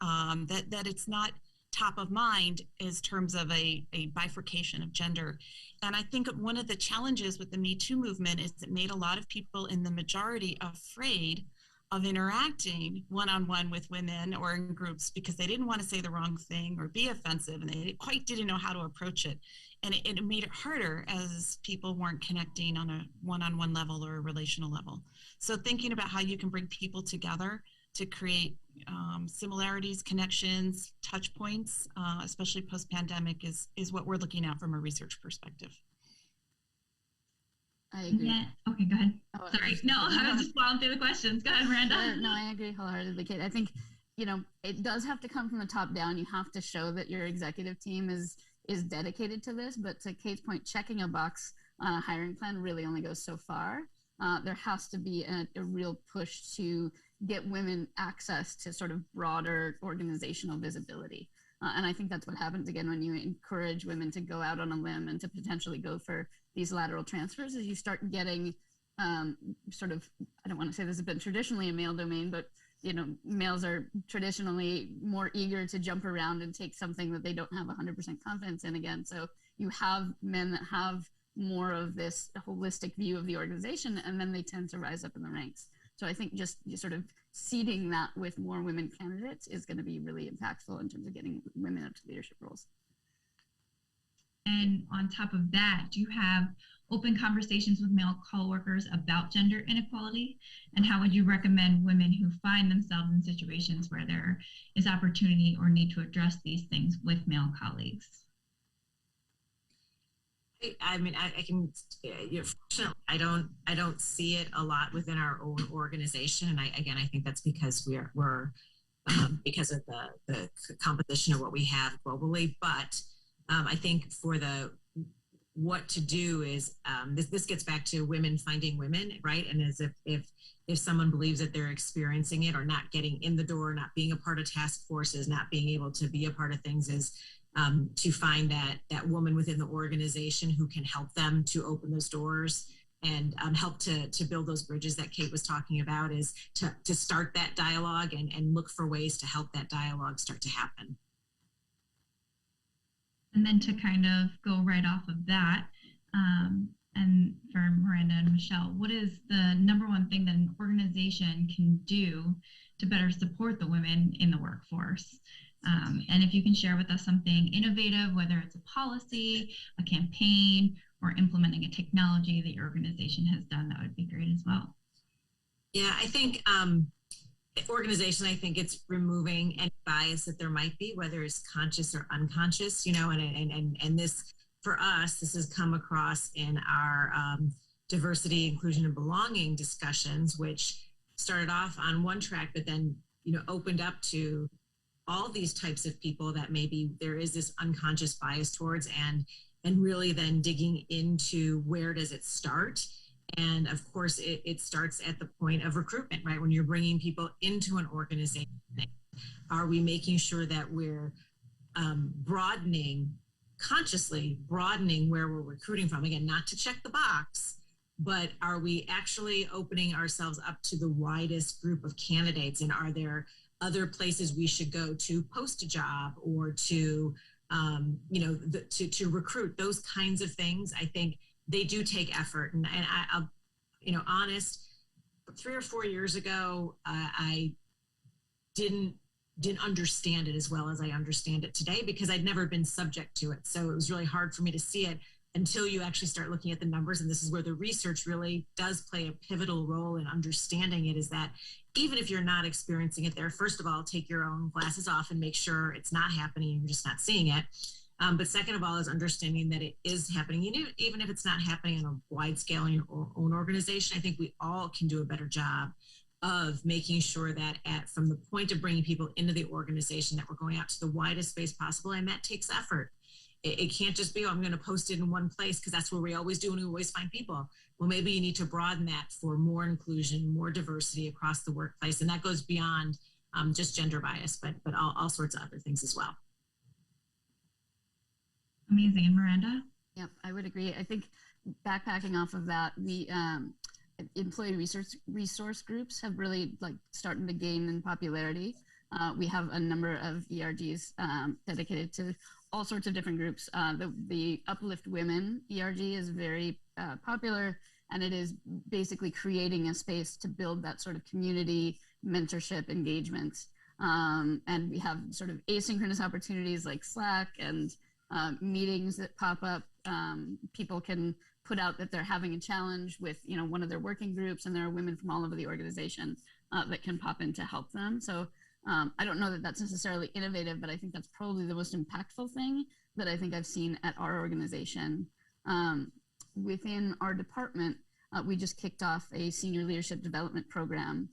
That it's not top of mind in terms of a bifurcation of gender. And I think one of the challenges with the Me Too movement is it made a lot of people in the majority afraid of interacting one-on-one with women or in groups because they didn't want to say the wrong thing or be offensive, and they quite didn't know how to approach it. And it made it harder as people weren't connecting on a one-on-one level or a relational level. So thinking about how you can bring people together to create similarities, connections, touch points, especially post-pandemic, is what we're looking at from a research perspective. I agree. Yeah. Okay, go ahead. Oh, sorry. No, I was just following through the questions. Go ahead, Miranda. No, I agree wholeheartedly, Kate. I think, you know, it does have to come from the top down. You have to show that your executive team is dedicated to this. But to Kate's point, checking a box on a hiring plan really only goes so far. There has to be a real push to get women access to sort of broader organizational visibility. And I think that's what happens again when you encourage women to go out on a limb and to potentially go for these lateral transfers, is you start getting sort of, I don't want to say this has been traditionally a male domain, but you know, males are traditionally more eager to jump around and take something that they don't have 100% confidence in again. So you have men that have more of this holistic view of the organization, and then they tend to rise up in the ranks. So I think just sort of seeding that with more women candidates is going to be really impactful in terms of getting women up to leadership roles. And on top of that, do you have open conversations with male coworkers about gender inequality? And how would you recommend women who find themselves in situations where there is opportunity or need to address these things with male colleagues? I mean, I can, I don't see it a lot within our own organization. And I think that's because we're because of the composition of what we have globally. But I think for what to do is this gets back to women finding women, right? And as if someone believes that they're experiencing it or not getting in the door, not being a part of task forces, not being able to be a part of things, is to find that woman within the organization who can help them to open those doors and help to build those bridges that Kate was talking about, is to start that dialogue and look for ways to help that dialogue start to happen. And then to kind of go right off of that, and for Miranda and Michelle, what is the number one thing that an organization can do to better support the women in the workforce? And if you can share with us something innovative, whether it's a policy, a campaign, or implementing a technology that your organization has done, that would be great as well. Yeah, I think organization, I think it's removing any bias that there might be, whether it's conscious or unconscious, you know, and this, for us, this has come across in our diversity, inclusion, and belonging discussions, which started off on one track, but then, you know, opened up to all these types of people that maybe there is this unconscious bias towards, and really then digging into where does it start, And of course, it starts at the point of recruitment, right? When you're bringing people into an organization, are we making sure that we're consciously broadening where we're recruiting from? Again, not to check the box, but are we actually opening ourselves up to the widest group of candidates? And are there other places we should go to post a job or to, to recruit? Those kinds of things, I think they do take effort. And I'll, honest, 3 or 4 years ago, I didn't understand it as well as I understand it today because I'd never been subject to it. So it was really hard for me to see it until you actually start looking at the numbers. And this is where the research really does play a pivotal role in understanding it, is that even if you're not experiencing it there, first of all, take your own glasses off and make sure it's not happening and you're just not seeing it. But second of all is understanding that it is happening. Even if it's not happening on a wide scale in your own organization, I think we all can do a better job of making sure that from the point of bringing people into the organization, that we're going out to the widest space possible. And that takes effort. It can't just be, I'm going to post it in one place because that's where we always do and we always find people. Well, maybe you need to broaden that for more inclusion, more diversity across the workplace. And that goes beyond just gender bias, but all sorts of other things as well. Amazing. And Miranda? Yep, I would agree. I think backpacking off of that, the employee resource groups have really starting to gain in popularity. We have a number of ERGs dedicated to all sorts of different groups. The Uplift Women ERG is very popular, and it is basically creating a space to build that sort of community mentorship engagement. And we have sort of asynchronous opportunities like Slack and meetings that pop up. People can put out that they're having a challenge with one of their working groups, and there are women from all over the organization that can pop in to help them. So I don't know that that's necessarily innovative, but I think that's probably the most impactful thing that I think I've seen at our organization. Within our department, we just kicked off a senior leadership development program.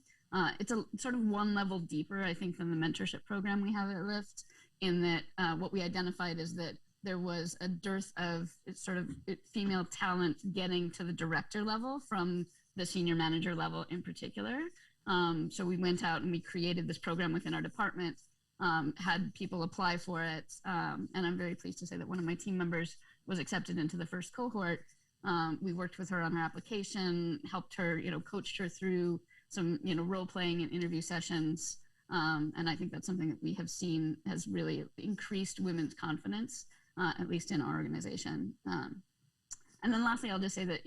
It's a sort of one level deeper, I think, than the mentorship program we have at Lyft, in that what we identified is that there was a dearth of sort of female talent getting to the director level from the senior manager level in particular. So we went out and we created this program within our department, had people apply for it. And I'm very pleased to say that one of my team members was accepted into the first cohort. We worked with her on her application, helped her, coached her through some, role playing and interview sessions. And I think that's something that we have seen has really increased women's confidence, at least in our organization. And then lastly, I'll just say that,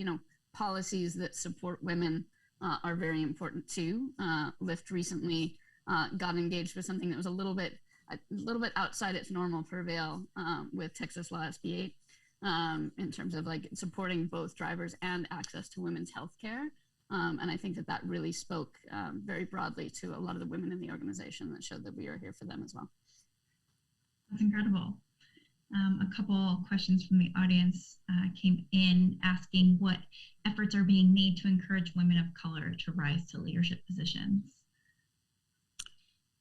policies that support women are very important too. Lyft recently got engaged with something that was a little bit outside its normal purview with Texas Law SB 8 in terms of supporting both drivers and access to women's health care. And I think that really spoke very broadly to a lot of the women in the organization, that showed that we are here for them as well. That's incredible. A couple questions from the audience came in asking what efforts are being made to encourage women of color to rise to leadership positions.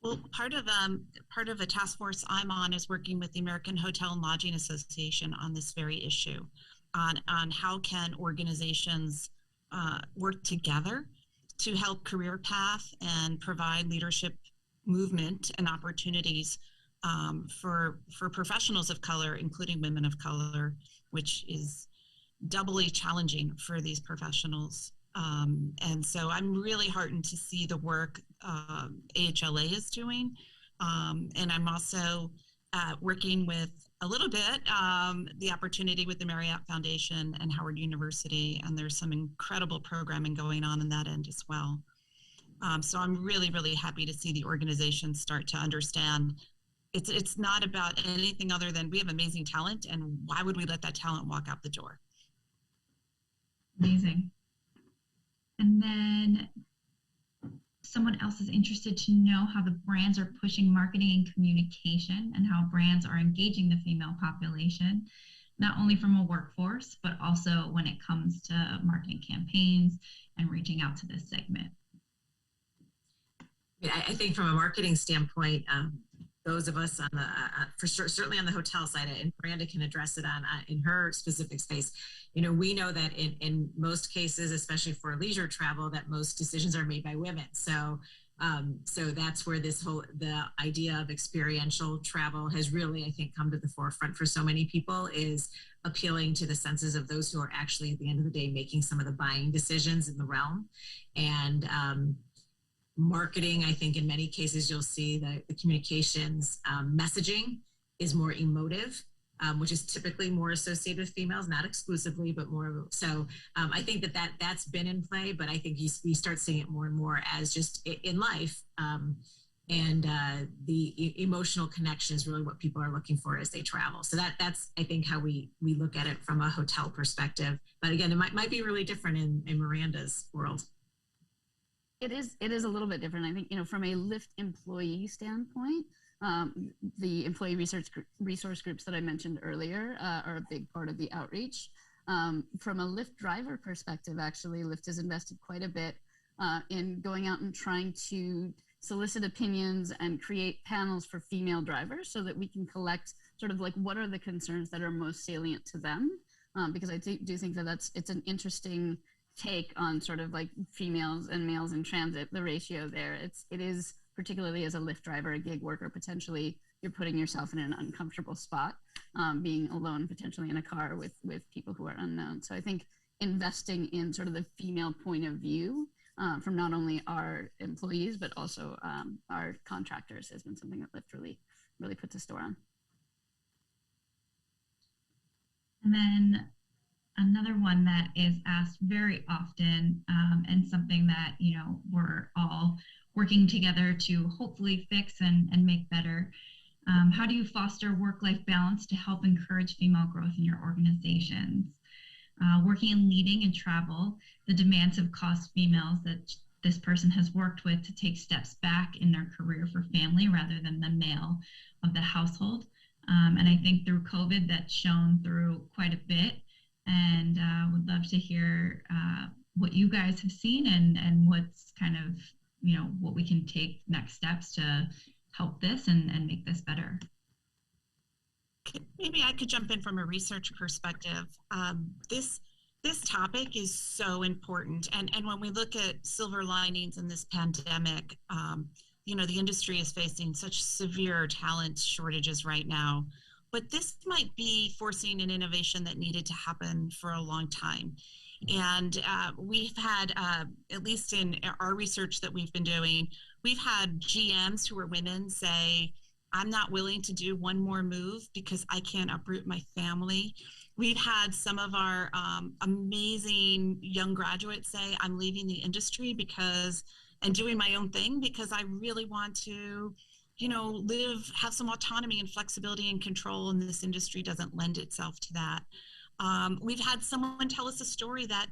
Well, part of a task force I'm on is working with the American Hotel and Lodging Association on this very issue, on how can organizations work together to help career path and provide leadership movement and opportunities for professionals of color, including women of color, which is doubly challenging for these professionals. And so I'm really heartened to see the work AHLA is doing. And I'm also working with a little bit the opportunity with the Marriott Foundation and Howard University. And there's some incredible programming going on in that end as well. So I'm really, really happy to see the organization start to understand it's not about anything other than we have amazing talent, and why would we let that talent walk out the door? Amazing. And then someone else is interested to know how the brands are pushing marketing and communication, and how brands are engaging the female population, not only from a workforce, but also when it comes to marketing campaigns and reaching out to this segment. I think from a marketing standpoint, those of us on the, for sure, certainly on the hotel side, and Miranda can address it on in her specific space. We know that in most cases, especially for leisure travel, that most decisions are made by women. So that's where the idea of experiential travel has really, I think, come to the forefront for so many people, is appealing to the senses of those who are actually, at the end of the day, making some of the buying decisions in the realm. And marketing, I think in many cases, you'll see the communications messaging is more emotive, which is typically more associated with females, not exclusively, but more. So I think that's been in play, but I think we start seeing it more and more as just in life. And the emotional connection is really what people are looking for as they travel. So that's, I think, how we look at it from a hotel perspective. But again, it might be really different in Miranda's world. It is a little bit different. I think, from a Lyft employee standpoint, the employee resource groups that I mentioned earlier are a big part of the outreach. From a Lyft driver perspective, actually, Lyft has invested quite a bit in going out and trying to solicit opinions and create panels for female drivers so that we can collect sort of like what are the concerns that are most salient to them. Because I do think that it's an interesting take on sort of like females and males in transit, the ratio there. It is, particularly as a Lyft driver, a gig worker, potentially you're putting yourself in an uncomfortable spot, being alone potentially in a car with people who are unknown. So I think investing in sort of the female point of view from not only our employees, but also our contractors has been something that Lyft really puts a store on. And then another one that is asked very often, and something that, we're all working together to hopefully fix and make better. How do you foster work-life balance to help encourage female growth in your organizations? Working and leading in travel, the demands have caused females that this person has worked with to take steps back in their career for family rather than the male of the household. And I think through COVID, that's shown through quite a bit. And would love to hear what you guys have seen and what's kind of, what we can take next steps to help this and make this better. Maybe I could jump in from a research perspective. This topic is so important. And when we look at silver linings in this pandemic, the industry is facing such severe talent shortages right now. But this might be forcing an innovation that needed to happen for a long time. And we've had, at least in our research that we've been doing, we've had GMs who are women say, I'm not willing to do one more move because I can't uproot my family. We've had some of our amazing young graduates say, I'm leaving the industry and doing my own thing because I really want to have some autonomy and flexibility and control, and this industry doesn't lend itself to that. We've had someone tell us a story that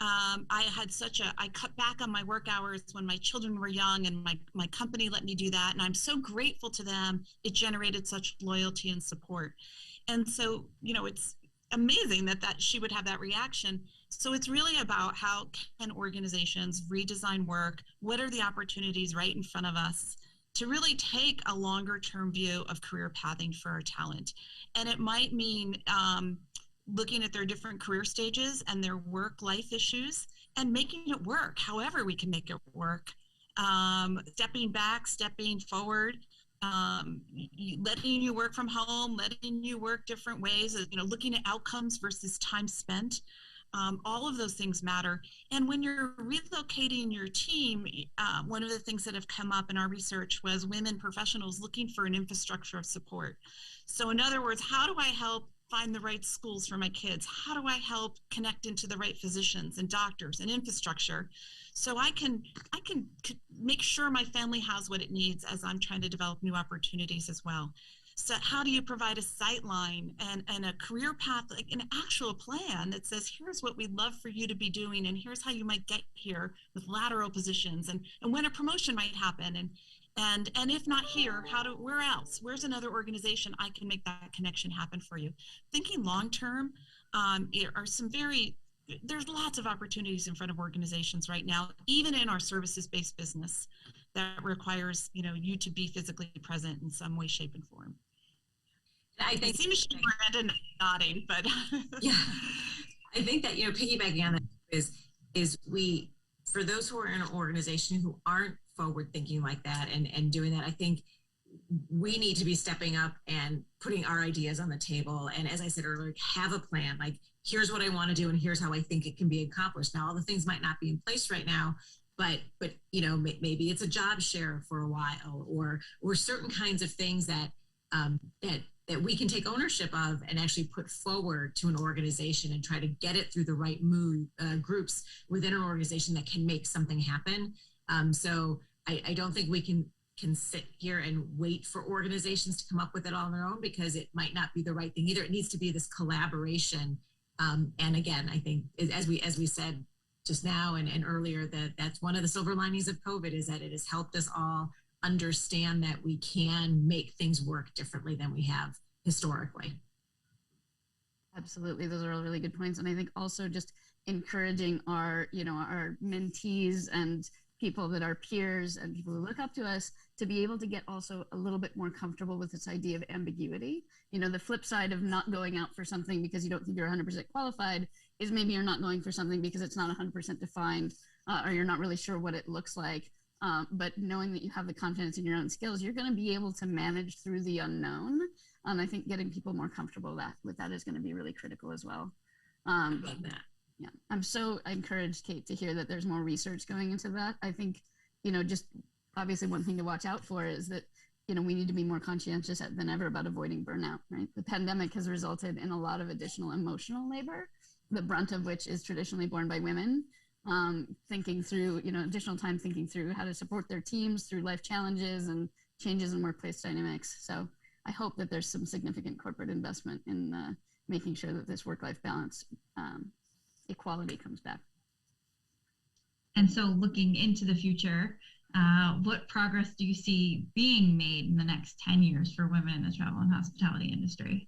I cut back on my work hours when my children were young, and my company let me do that. And I'm so grateful to them. It generated such loyalty and support. And so, it's amazing that she would have that reaction. So it's really about how can organizations redesign work? What are the opportunities right in front of us to really take a longer term view of career pathing for our talent? And it might mean looking at their different career stages and their work-life issues and making it work, however we can make it work. Stepping back, stepping forward, letting you work from home, letting you work different ways, looking at outcomes versus time spent. All of those things matter. And when you're relocating your team, one of the things that have come up in our research was women professionals looking for an infrastructure of support. So in other words, how do I help find the right schools for my kids? How do I help connect into the right physicians and doctors and infrastructure so I can make sure my family has what it needs as I'm trying to develop new opportunities as well? So how do you provide a sightline and a career path, like an actual plan that says, here's what we'd love for you to be doing, and here's how you might get here with lateral positions, and when a promotion might happen, and if not here, where else? Where's another organization I can make that connection happen for you? Thinking long term, there's lots of opportunities in front of organizations right now, even in our services-based business. that requires, you to be physically present in some way, shape, and form. I think seems to be Miranda nodding, but yeah, I think that, piggybacking on that is we, for those who are in an organization who aren't forward thinking like that and doing that, I think we need to be stepping up and putting our ideas on the table. And as I said earlier, have a plan, like, here's what I want to do and here's how I think it can be accomplished. Now, all the things might not be in place right now, but maybe it's a job share for a while, or certain kinds of things that that we can take ownership of and actually put forward to an organization and try to get it through the right groups within an organization that can make something happen. So I don't think we can sit here and wait for organizations to come up with it all on their own, because it might not be the right thing either. It needs to be this collaboration. And again, I think as we said just now and earlier, that's one of the silver linings of COVID, is that it has helped us all understand that we can make things work differently than we have historically. Absolutely. Those are all really good points. And I think also just encouraging our mentees and people that are peers and people who look up to us to be able to get also a little bit more comfortable with this idea of ambiguity. The flip side of not going out for something because you don't think you're 100% qualified is maybe you're not going for something because it's not 100% defined, or you're not really sure what it looks like. But knowing that you have the confidence in your own skills, you're going to be able to manage through the unknown. I think getting people more comfortable with that is going to be really critical as well. I love that. Yeah, I'm so encouraged, Kate, to hear that there's more research going into that. I think, just obviously one thing to watch out for is that, we need to be more conscientious than ever about avoiding burnout, right? The pandemic has resulted in a lot of additional emotional labor, the brunt of which is traditionally borne by women, thinking through, additional time thinking through how to support their teams through life challenges and changes in workplace dynamics. So I hope that there's some significant corporate investment in making sure that this work-life balance equality comes back. And so looking into the future, what progress do you see being made in the next 10 years for women in the travel and hospitality industry?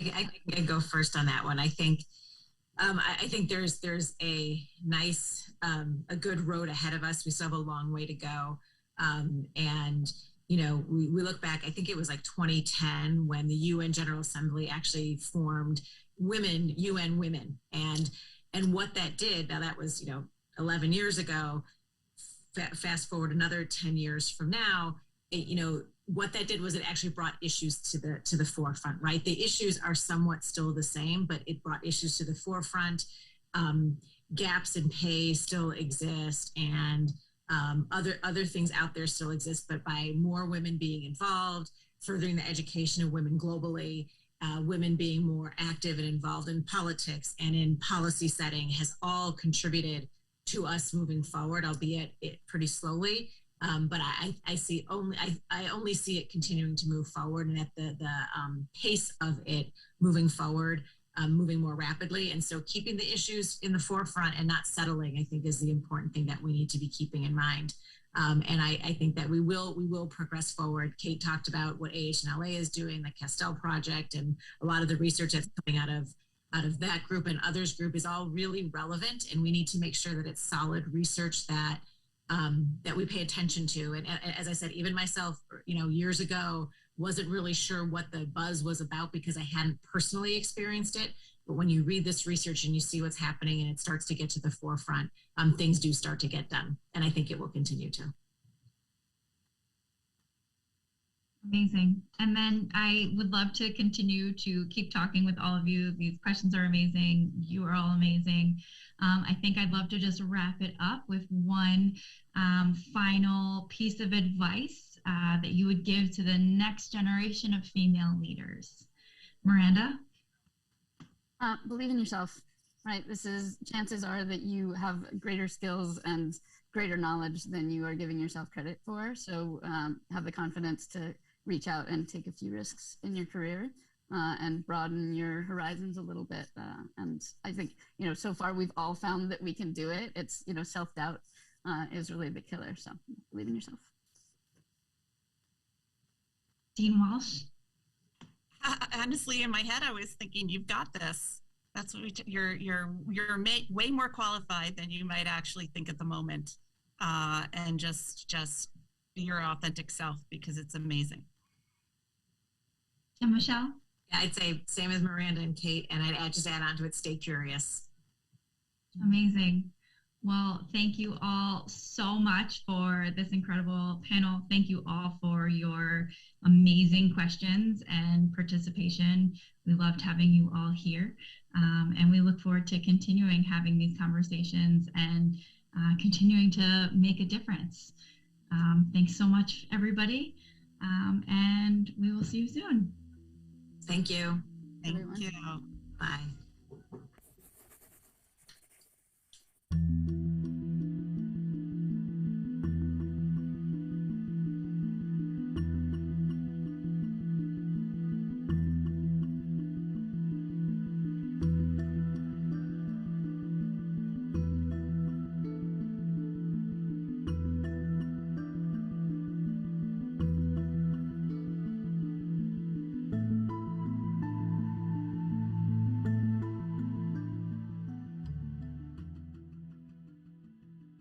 I go first on that one. I think there's a nice, a good road ahead of us. We still have a long way to go. And we look back, I think it was like 2010 when the UN General Assembly actually formed UN Women. And what that did, now that was, 11 years ago, fast forward another 10 years from now, what that did was it actually brought issues to the forefront, right? The issues are somewhat still the same, but it brought issues to the forefront. Gaps in pay still exist, and other things out there still exist, but by more women being involved, furthering the education of women globally, women being more active and involved in politics and in policy setting has all contributed to us moving forward, albeit it pretty slowly. But I only see it continuing to move forward, and at the pace of it moving forward, moving more rapidly. And so keeping the issues in the forefront and not settling, I think, is the important thing that we need to be keeping in mind. And I think that we will progress forward. Kate talked about what AHLA is doing, the Castell Project, and a lot of the research that's coming out of that group and others group is all really relevant. And we need to make sure that it's solid research that we pay attention to. And as I said, even myself, years ago, wasn't really sure what the buzz was about because I hadn't personally experienced it. But when you read this research and you see what's happening and it starts to get to the forefront, things do start to get done. And I think it will continue to. Amazing. And then I would love to continue to keep talking with all of you. These questions are amazing. You are all amazing. I think I'd love to just wrap it up with one final piece of advice that you would give to the next generation of female leaders. Miranda? Believe in yourself, right? Chances are that you have greater skills and greater knowledge than you are giving yourself credit for. So have the confidence to reach out and take a few risks in your career and broaden your horizons a little bit. And I think, so far we've all found that we can do it. It's, self-doubt is really the killer. So believe in yourself. Dean Walsh? Honestly, in my head, I was thinking, you've got this. That's what you're way more qualified than you might actually think at the moment, and just be your authentic self because it's amazing. And Michelle? Yeah, I'd say same as Miranda and Kate, and I'd just add on to it, stay curious. Amazing. Well, thank you all so much for this incredible panel. Thank you all for your amazing questions and participation. We loved having you all here. And we look forward to continuing having these conversations and continuing to make a difference. Thanks so much, everybody. And we will see you soon. Thank you. Thank Everyone. you. Bye.